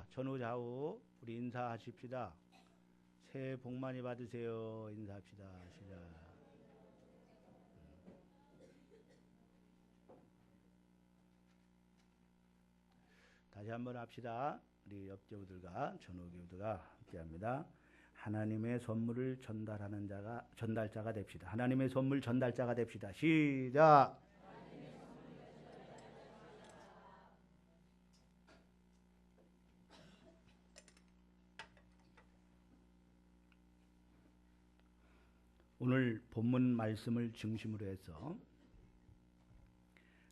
전후좌우 우리 인사하십시다. 새해 복 많이 받으세요. 인사합시다. 시작. 다시 한번 합시다. 우리 옆교우들과 전후교우들과 함께합니다. 하나님의 선물을 전달하는 자가 전달자가 됩시다. 하나님의 선물 전달자가 됩시다. 시작. 오늘 본문 말씀을 중심으로 해서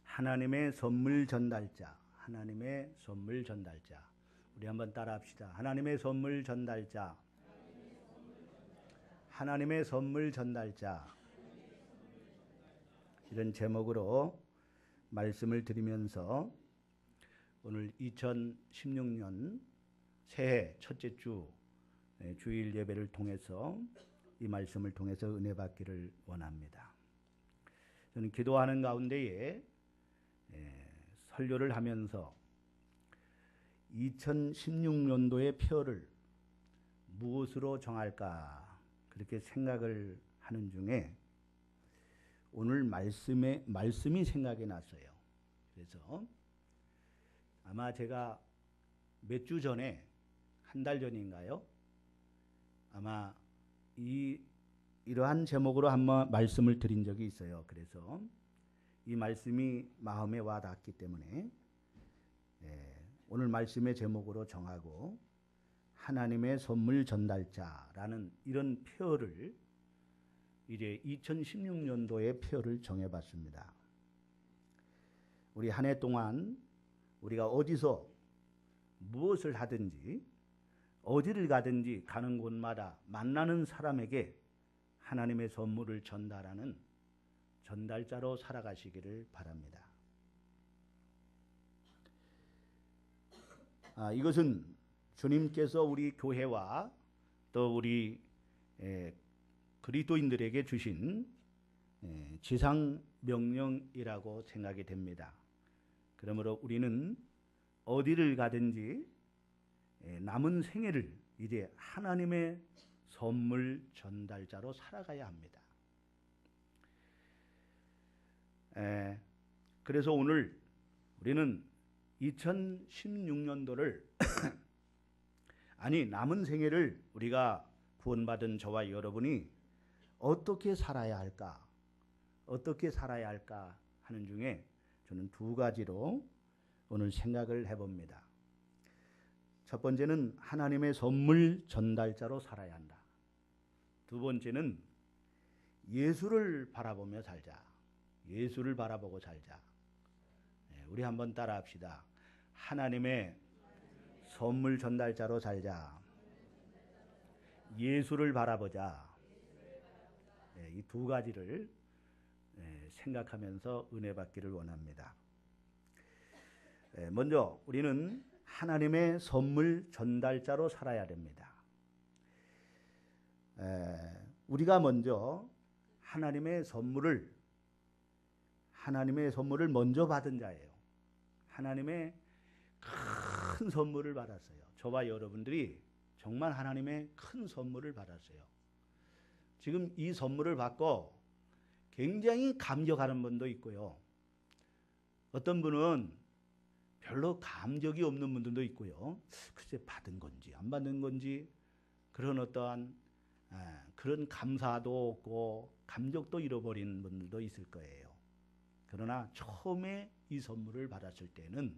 하나님의 선물 전달자, 하나님의 선물 전달자. 우리 한번 따라합시다. 하나님의 선물 전달자, 하나님의 선물 전달자. 이런 제목으로 말씀을 드리면서 오늘 2016년 새해 첫째 주 주일 예배를 통해서 이 말씀을 통해서 은혜 받기를 원합니다. 저는 기도하는 가운데에 설교를 하면서 2016년도의 표를 무엇으로 정할까 그렇게 생각을 하는 중에 오늘 말씀이 생각이 났어요. 그래서 아마 제가 몇 주 전에 한 달 전인가요? 아마 이러한 제목으로 한번 말씀을 드린 적이 있어요. 그래서 이 말씀이 마음에 와 닿았기 때문에 오늘 말씀의 제목으로 정하고 하나님의 선물 전달자라는 이런 표를 이제 2016년도의 표를 정해봤습니다. 우리 한 해 동안 우리가 어디서 무엇을 하든지 어디를 가든지 가는 곳마다 만나는 사람에게 하나님의 선물을 전달하는 전달자로 살아가시기를 바랍니다. 이것은 주님께서 우리 교회와 또 우리 그리스도인들에게 주신 지상 명령이라고 생각이 됩니다. 그러므로 우리는 어디를 가든지 남은 생애를 이제 하나님의 선물 전달자로 살아가야 합니다. 그래서 오늘 우리는 2016년도를 아니 남은 생애를 우리가 구원받은 저와 여러분이 어떻게 살아야 할까? 어떻게 살아야 할까 하는 중에 저는 두 가지로 오늘 생각을 해봅니다. 첫 번째는 하나님의 선물 전달자로 살아야 한다. 두 번째는 예수를 바라보며 살자. 예수를 바라보고 살자. 우리 한번 따라합시다. 하나님의 선물 전달자로 살자. 예수를 바라보자. 이 두 가지를 생각하면서 은혜 받기를 원합니다. 먼저 우리는 하나님의 선물 전달자로 살아야 됩니다. 우리가 먼저 하나님의 선물을 먼저 받은 자예요. 하나님의 큰 선물을 받았어요. 저와 여러분들이 정말 하나님의 큰 선물을 받았어요. 지금 이 선물을 받고 굉장히 감격하는 분도 있고요. 어떤 분은 별로 감격이 없는 분들도 있고요. 글쎄 받은 건지 안 받은 건지 그런 어떠한 그런 감사도 없고 감격도 잃어버린 분들도 있을 거예요. 그러나 처음에 이 선물을 받았을 때는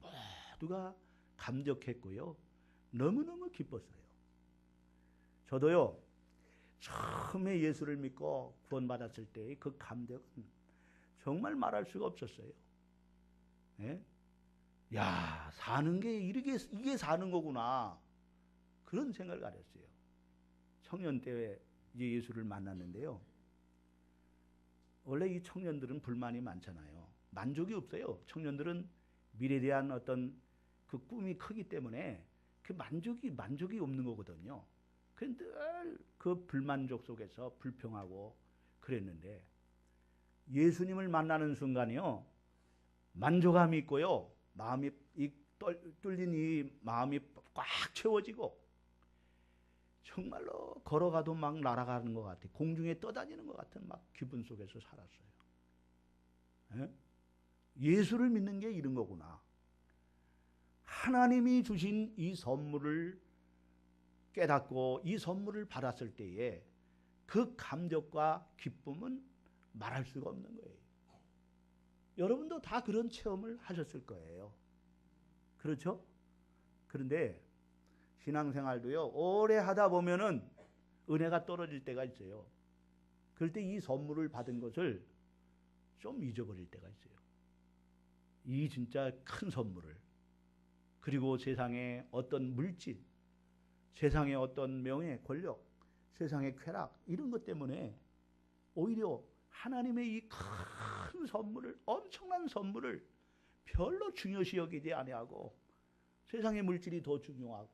모두가 감격했고요. 너무너무 기뻤어요. 저도요. 처음에 예수를 믿고 구원받았을 때의 그 감격은 정말 말할 수가 없었어요. 예? 야, 사는 게 이게 사는 거구나. 그런 생각을 가졌어요. 청년 때 이제 예수를 만났는데요. 원래 이 청년들은 불만이 많잖아요. 만족이 없어요. 청년들은 미래에 대한 어떤 그 꿈이 크기 때문에 그 만족이 없는 거거든요. 그런데 늘 그 불만족 속에서 불평하고 그랬는데 예수님을 만나는 순간이요. 만족함이 있고요. 마음이 뚫린 이 마음이 꽉 채워지고 정말로 걸어가도 막 날아가는 것 같아. 공중에 떠다니는 것 같은 막 기분 속에서 살았어요. 예? 예수를 믿는 게 이런 거구나. 하나님이 주신 이 선물을 깨닫고 이 선물을 받았을 때에 그 감격과 기쁨은 말할 수가 없는 거예요. 여러분도 다 그런 체험을 하셨을 거예요. 그렇죠? 그런데 신앙생활도요, 오래 하다 보면은 은혜가 떨어질 때가 있어요. 그럴 때 이 선물을 받은 것을 좀 잊어버릴 때가 있어요. 이 진짜 큰 선물을. 그리고 세상의 어떤 물질, 세상의 어떤 명예, 권력, 세상의 쾌락, 이런 것 때문에 오히려 하나님의 이 큰 선물을, 엄청난 선물을 별로 중요시 여기지 아니하고 세상의 물질이 더 중요하고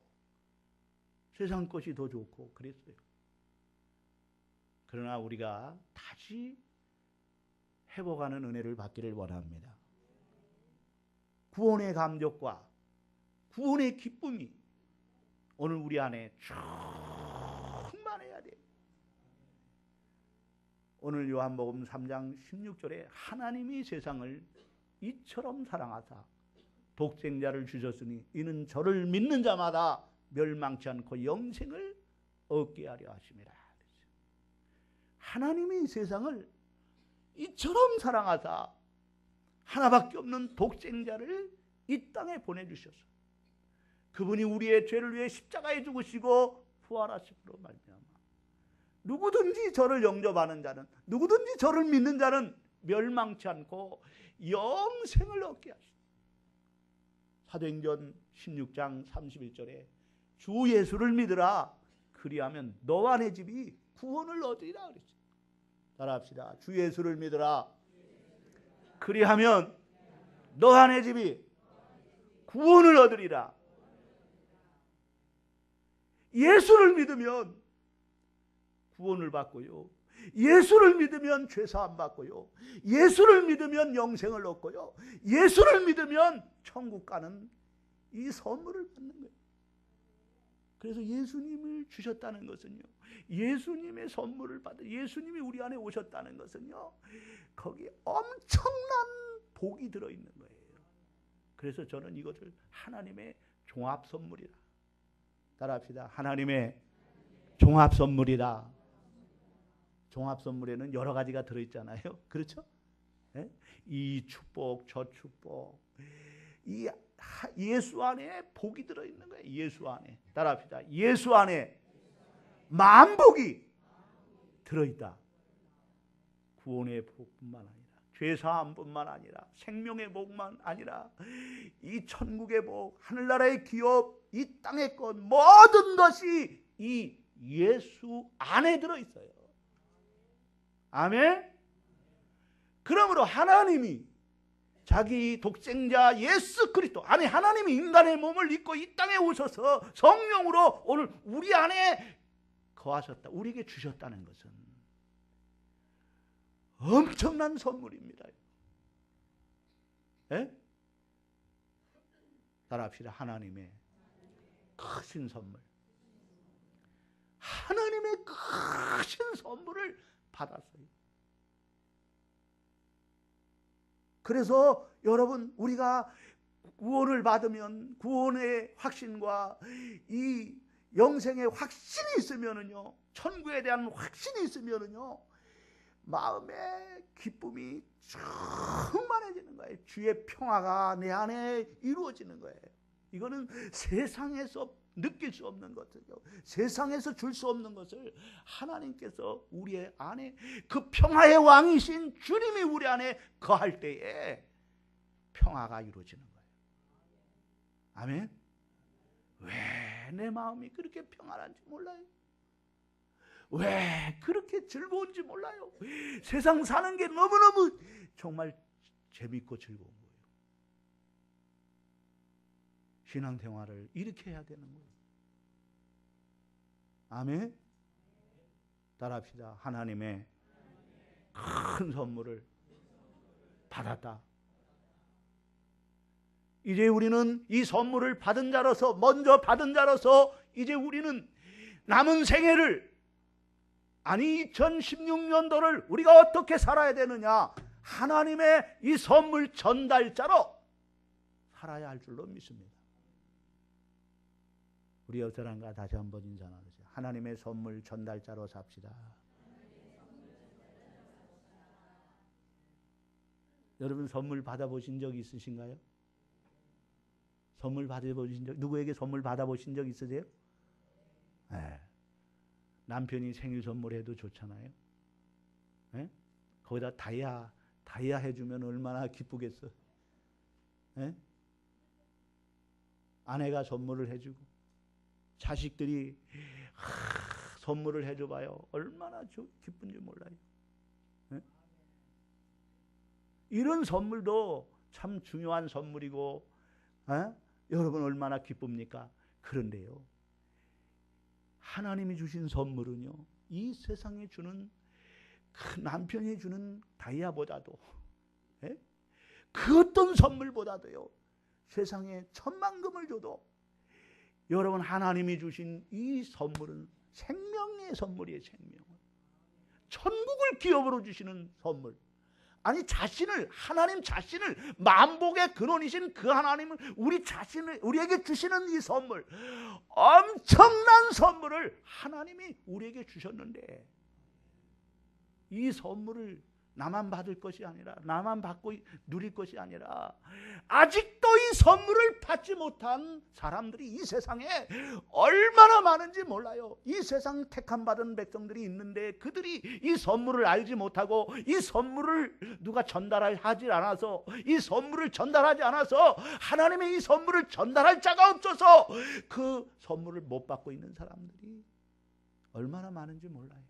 세상 것이 더 좋고 그랬어요. 그러나 우리가 다시 회복하는 은혜를 받기를 원합니다. 구원의 감격과 구원의 기쁨이 오늘 우리 안에 충만해야 돼요. 오늘 요한복음 3장 16절에 하나님이 세상을 이처럼 사랑하사 독생자를 주셨으니 이는 저를 믿는 자마다 멸망치 않고 영생을 얻게 하려 하심이라. 하나님이 세상을 이처럼 사랑하사 하나밖에 없는 독생자를 이 땅에 보내주셨어. 그분이 우리의 죄를 위해 십자가에 죽으시고 부활하심으로 말미암아 누구든지 저를 영접하는 자는, 누구든지 저를 믿는 자는 멸망치 않고 영생을 얻게 하시다. 사도행전 16장 31절에 주 예수를 믿으라 그리하면 너와 내 집이 구원을 얻으리라 그랬어요. 따라합시다. 주 예수를 믿으라 그리하면 너와 내 집이 구원을 얻으리라. 예수를 믿으면 구원을 받고요. 예수를 믿으면 죄사함 받고요. 예수를 믿으면 영생을 얻고요. 예수를 믿으면 천국 가는 이 선물을 받는 거예요. 그래서 예수님을 주셨다는 것은요, 예수님의 선물을 받아 예수님이 우리 안에 오셨다는 것은요, 거기에 엄청난 복이 들어있는 거예요. 그래서 저는 이것을 하나님의 종합 선물이다. 따라합시다. 하나님의 종합 선물이다. 종합 선물에는 여러 가지가 들어있잖아요. 그렇죠? 네? 이 축복, 저 축복, 이 예수 안에 복이 들어있는 거예요. 예수 안에. 따라합시다. 예수 안에 만복이 들어있다. 구원의 복뿐만 아니라 죄사함뿐만 아니라 생명의 복만 아니라 이 천국의 복, 하늘나라의 기업, 이 땅의 것 모든 것이 이 예수 안에 들어있어요. 아멘. 그러므로 하나님이 자기 독생자 예수 그리스도, 아니 하나님이 인간의 몸을 입고 이 땅에 오셔서 성령으로 오늘 우리 안에 거하셨다, 우리에게 주셨다는 것은 엄청난 선물입니다. 예? 따라합시다. 하나님의 크신 선물. 하나님의 크신 선물을 받았어요. 그래서 여러분, 우리가 구원을 받으면 구원의 확신과 이 영생의 확신이 있으면은요, 천국에 대한 확신이 있으면은요, 마음의 기쁨이 충만해지는 거예요. 주의 평화가 내 안에 이루어지는 거예요. 이거는 세상에서 느낄 수 없는 것이죠. 세상에서 줄 수 없는 것을 하나님께서 우리 안에, 그 평화의 왕이신 주님이 우리 안에 거할 때에 평화가 이루어지는 거예요. 아멘. 왜 내 마음이 그렇게 평안한지 몰라요. 왜 그렇게 즐거운지 몰라요. 세상 사는 게 너무너무 정말 재밌고 즐거운 거예요. 신앙생활을 이렇게 해야 되는 거예요. 아멘. 따라합시다. 하나님의 큰 선물을 받았다. 이제 우리는 이 선물을 받은 자로서, 먼저 받은 자로서 이제 우리는 남은 생애를, 아니 2016년도를 우리가 어떻게 살아야 되느냐, 하나님의 이 선물 전달자로 살아야 할 줄로 믿습니다. 우리 옆 사람과 다시 한번 인사 나누세요. 하나님의 선물 전달자로 삽시다. 여러분 선물 받아보신 적 있으신가요? 선물 받아보신 적, 누구에게 선물 받아보신 적 있으세요? 네. 남편이 생일 선물해도 좋잖아요. 네? 거기다 다이아 해주면 얼마나 기쁘겠어. 네? 아내가 선물을 해주고 자식들이 선물을 해줘봐요. 얼마나 기쁜지 몰라요. 네? 이런 선물도 참 중요한 선물이고, 여러분 얼마나 기쁩니까? 그런데요, 하나님이 주신 선물은요, 이 세상에 주는 그 남편이 주는 다이아보다도, 그 어떤 선물보다도요, 세상에 천만금을 줘도 여러분 하나님이 주신 이 선물은 생명의 선물이에요. 생명을, 천국을 기업으로 주시는 선물. 아니 하나님 자신을, 만복의 근원이신 그 하나님을 우리에게 주시는 이 선물, 엄청난 선물을 하나님이 우리에게 주셨는데, 이 선물을 나만 받을 것이 아니라, 나만 받고 누릴 것이 아니라, 아직도 이 선물을 받지 못한 사람들이 이 세상에 얼마나 많은지 몰라요. 이 세상 택함 받은 백성들이 있는데 그들이 이 선물을 알지 못하고, 이 선물을 누가 전달하지 않아서, 이 선물을 전달하지 않아서, 하나님의 이 선물을 전달할 자가 없어서 그 선물을 못 받고 있는 사람들이 얼마나 많은지 몰라요.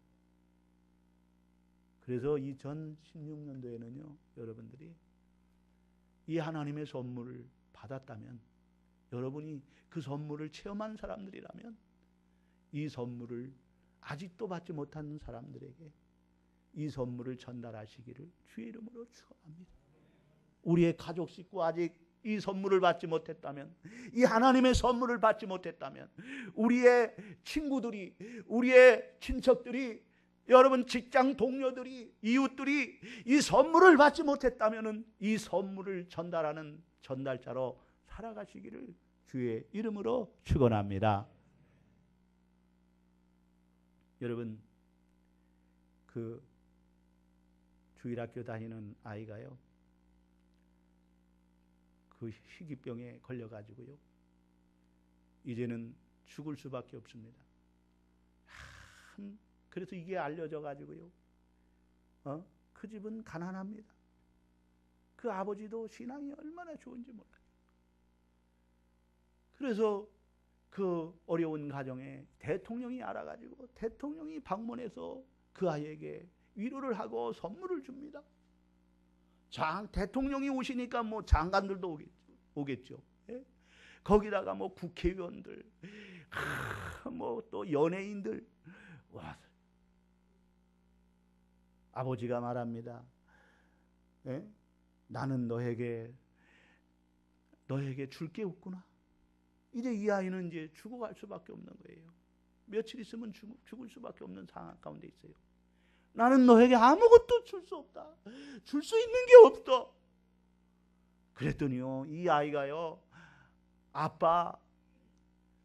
그래서 2016년도에는요, 여러분들이 이 하나님의 선물을 받았다면, 여러분이 그 선물을 체험한 사람들이라면, 이 선물을 아직도 받지 못한 사람들에게 이 선물을 전달하시기를 주의 이름으로 축원합니다. 우리의 가족 식구 아직 이 선물을 받지 못했다면, 이 하나님의 선물을 받지 못했다면, 우리의 친구들이, 우리의 친척들이, 여러분 직장 동료들이, 이웃들이 이 선물을 받지 못했다면 이 선물을 전달하는 전달자로 살아가시기를 주의 이름으로 축원합니다. 여러분, 그 주일학교 다니는 아이가요, 그 희귀병에 걸려가지고요, 이제는 죽을 수밖에 없습니다. 그래서 이게 알려져 가지고요, 그 집은 가난합니다. 그 아버지도 신앙이 얼마나 좋은지 몰라요. 그래서 그 어려운 가정에 대통령이 알아가지고 대통령이 방문해서 그 아이에게 위로를 하고 선물을 줍니다. 대통령이 오시니까 뭐 장관들도 오겠죠. 예? 거기다가 뭐 국회의원들, 뭐 또 연예인들 와서 아버지가 말합니다. 예? 나는 너에게 줄 게 없구나. 이제 이 아이는 이제 죽어갈 수밖에 없는 거예요. 며칠 있으면 죽을 수밖에 없는 상황 가운데 있어요. 나는 너에게 아무것도 줄 수 없다. 줄 수 있는 게 없어. 그랬더니요, 이 아이가요, 아빠,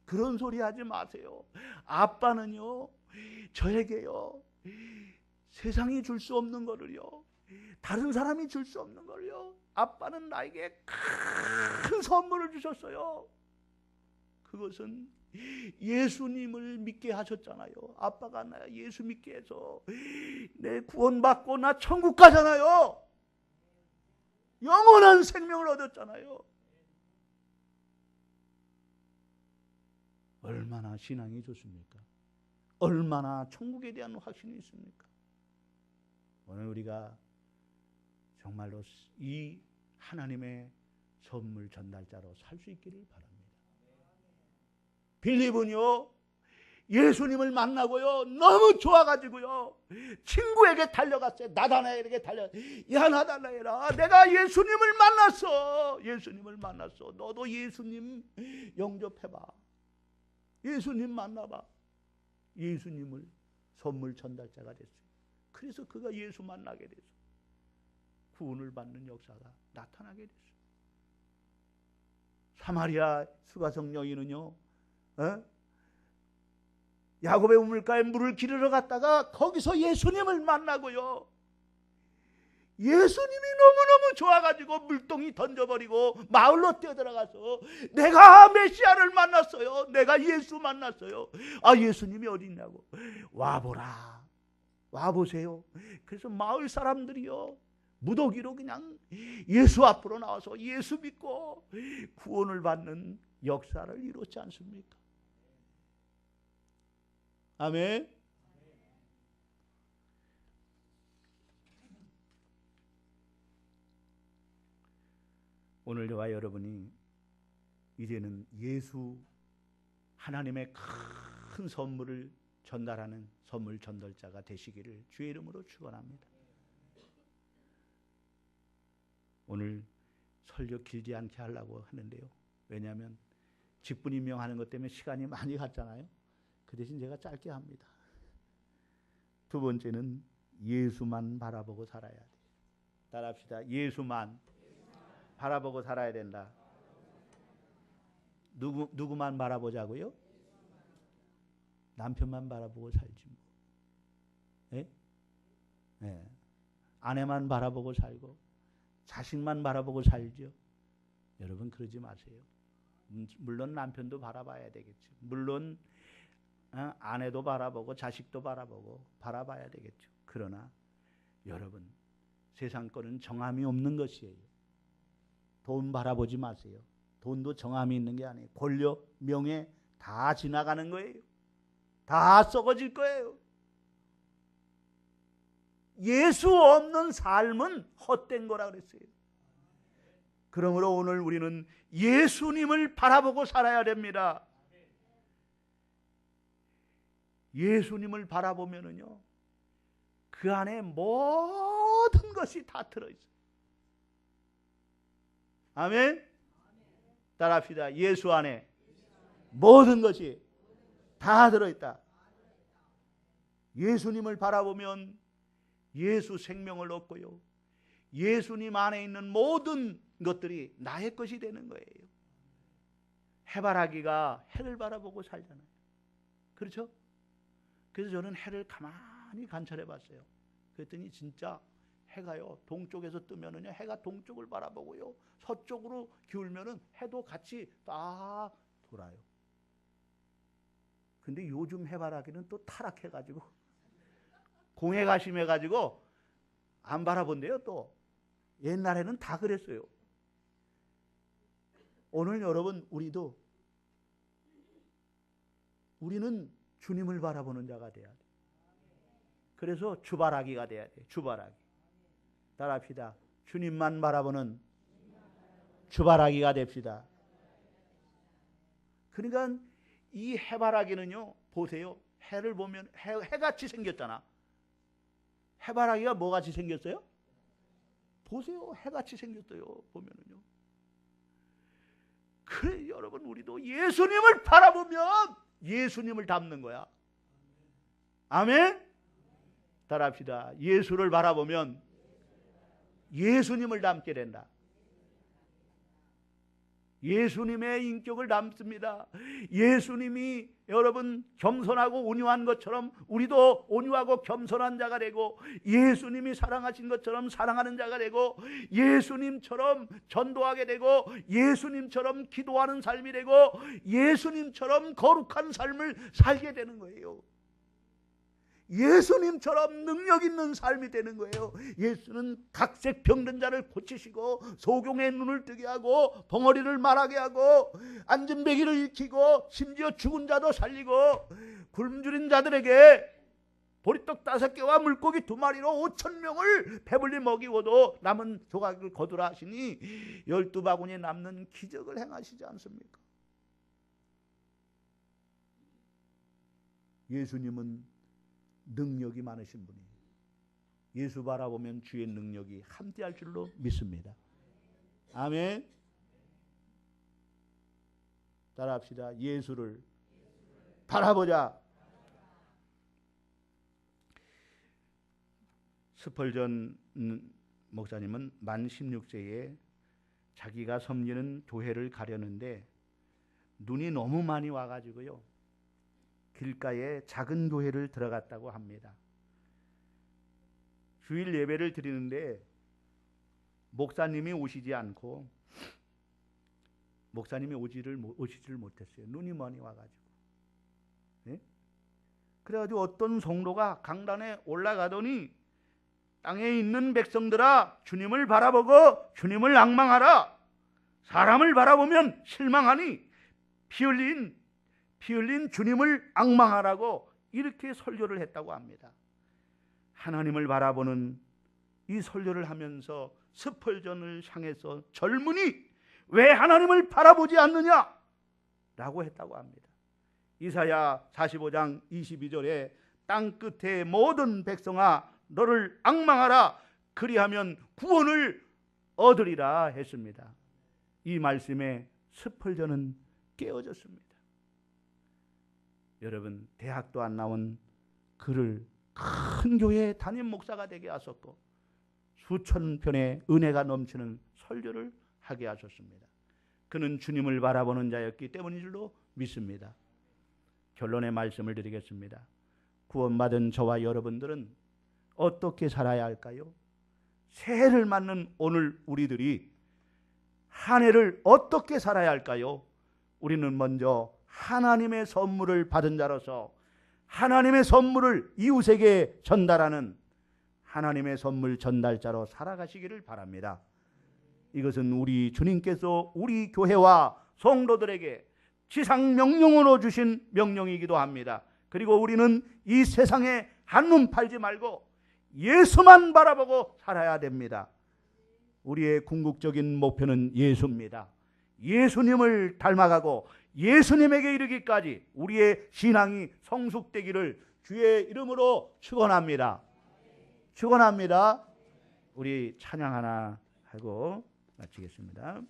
그런 소리 하지 마세요. 아빠는요, 저에게요, 세상이 줄 수 없는 거를요, 다른 사람이 줄 수 없는 걸요, 아빠는 나에게 큰 선물을 주셨어요. 그것은 예수님을 믿게 하셨잖아요. 아빠가 나 예수 믿게 해서 내 구원받고 나 천국 가잖아요. 영원한 생명을 얻었잖아요. 얼마나 신앙이 좋습니까? 얼마나 천국에 대한 확신이 있습니까? 오늘 우리가 정말로 이 하나님의 선물 전달자로 살 수 있기를 바랍니다. 빌립은요, 예수님을 만나고요, 너무 좋아가지고요, 친구에게 달려갔어요. 나다나엘에게 야 나다나엘아, 내가 예수님을 만났어. 예수님을 만났어. 너도 예수님 영접해봐. 예수님 만나봐. 예수님을 선물 전달자가 됐어요. 그래서 그가 예수 만나게 됐어요. 구원을 받는 역사가 나타나게 됐어요. 사마리아 수가성 여인은요, 야곱의 우물가에 물을 기르러 갔다가 거기서 예수님을 만나고요, 예수님이 너무너무 좋아가지고 물동이 던져버리고 마을로 뛰어들어가서 내가 메시아를 만났어요. 내가 예수 만났어요. 아, 예수님이 어디 있냐고. 와보라. 와보세요. 그래서 마을 사람들이요, 무더기로 그냥 예수 앞으로 나와서 예수 믿고 구원을 받는 역사를 이뤘지 않습니까? 아멘. 오늘 저와 여러분이 이제는 예수, 하나님의 큰 선물을 전달하는 선물 전달자가 되시기를 주의 이름으로 축원합니다. 오늘 설교 길지 않게 하려고 하는데요, 왜냐하면 직분 임명하는 것 때문에 시간이 많이 갔잖아요. 그 대신 제가 짧게 합니다. 두 번째는 예수만 바라보고 살아야 돼. 따라합시다. 예수만 바라보고 살아야 된다. 누구만 바라보자고요? 남편만 바라보고 살지 뭐. 예? 예. 아내만 바라보고 살고 자식만 바라보고 살죠. 여러분 그러지 마세요. 물론 남편도 바라봐야 되겠죠. 물론 아내도 바라보고 자식도 바라보고 바라봐야 되겠죠. 그러나 여러분, 세상 거는 정함이 없는 것이에요. 돈 바라보지 마세요. 돈도 정함이 있는 게 아니에요. 권력, 명예 다 지나가는 거예요. 다 썩어질 거예요. 예수 없는 삶은 헛된 거라 그랬어요. 그러므로 오늘 우리는 예수님을 바라보고 살아야 됩니다. 예수님을 바라보면은요, 그 안에 모든 것이 다 들어있어요. 아멘. 따라합시다. 예수 안에 모든 것이 다 들어있다. 예수님을 바라보면 예수 생명을 얻고요, 예수님 안에 있는 모든 것들이 나의 것이 되는 거예요. 해바라기가 해를 바라보고 살잖아요. 그렇죠? 그래서 저는 해를 가만히 관찰해 봤어요. 그랬더니 진짜 해가요, 동쪽에서 뜨면은요, 해가 동쪽을 바라보고요, 서쪽으로 기울면은 해도 같이 딱 돌아요. 근데 요즘 해바라기는 또 타락해가지고 공해가 심해가지고 안 바라본대요. 또 옛날에는 다 그랬어요. 오늘 여러분, 우리는 주님을 바라보는 자가 돼야 돼. 그래서 주바라기가 돼야 돼. 주바라기. 따라합시다. 주님만 바라보는 주바라기가 됩시다. 그러니까 이 해바라기는요, 보세요. 해를 보면 해같이 생겼잖아. 해바라기가 뭐같이 생겼어요? 보세요. 해같이 생겼어요. 보면은요. 그래, 여러분, 우리도 예수님을 바라보면 예수님을 닮는 거야. 아멘? 따라합시다. 예수를 바라보면 예수님을 닮게 된다. 예수님의 인격을 담습니다. 예수님이 여러분 겸손하고 온유한 것처럼 우리도 온유하고 겸손한 자가 되고, 예수님이 사랑하신 것처럼 사랑하는 자가 되고, 예수님처럼 전도하게 되고, 예수님처럼 기도하는 삶이 되고, 예수님처럼 거룩한 삶을 살게 되는 거예요. 예수님처럼 능력 있는 삶이 되는 거예요. 예수는 각색 병든 자를 고치시고, 소경의 눈을 뜨게 하고, 벙어리를 말하게 하고, 앉은 배기를 일으키고, 심지어 죽은 자도 살리고, 굶주린 자들에게 보리떡 5개와 물고기 2마리로 5,000명을 배불리 먹이고도 남은 조각을 거두라 하시니 12바구니에 남는 기적을 행하시지 않습니까? 예수님은 능력이 많으신 분이에요. 예수 바라보면 주의 능력이 함께할 줄로 믿습니다. 아멘. 따라합시다. 예수를 바라보자. 스펄전 목사님은 만 16세에 자기가 섬기는 교회를 가려는데 눈이 너무 많이 와가지고요, 길가에 작은 교회를 들어갔다고 합니다. 주일 예배를 드리는데 목사님이 오시지 않고, 목사님이 오지를 못했어요. 눈이 많이 와가지고. 네? 그래가지고 어떤 성도가 강단에 올라가더니 땅에 있는 백성들아, 주님을 바라보고 주님을 앙망하라. 사람을 바라보면 실망하니 피 흘린 주님을 앙망하라고 이렇게 설교를 했다고 합니다. 하나님을 바라보는 이 설교를 하면서 스펄전을 향해서 젊은이 왜 하나님을 바라보지 않느냐 라고 했다고 합니다. 이사야 45장 22절에 땅 끝의 모든 백성아 너를 앙망하라, 그리하면 구원을 얻으리라 했습니다. 이 말씀에 스펄전은 깨어졌습니다. 여러분, 대학도 안 나온 그를 큰 교회 담임 목사가 되게 하셨고 수천 편의 은혜가 넘치는 설교를 하게 하셨습니다. 그는 주님을 바라보는 자였기 때문인 줄로 믿습니다. 결론의 말씀을 드리겠습니다. 구원받은 저와 여러분들은 어떻게 살아야 할까요? 새해를 맞는 오늘 우리들이 한 해를 어떻게 살아야 할까요? 우리는 먼저 하나님의 선물을 받은 자로서 하나님의 선물을 이웃에게 전달하는 하나님의 선물 전달자로 살아가시기를 바랍니다. 이것은 우리 주님께서 우리 교회와 성도들에게 지상 명령으로 주신 명령이기도 합니다. 그리고 우리는 이 세상에 한눈 팔지 말고 예수만 바라보고 살아야 됩니다. 우리의 궁극적인 목표는 예수입니다. 예수님을 닮아가고 예수님에게 이르기까지 우리의 신앙이 성숙되기를 주의 이름으로 축원합니다. 축원합니다. 우리 찬양 하나 하고 마치겠습니다.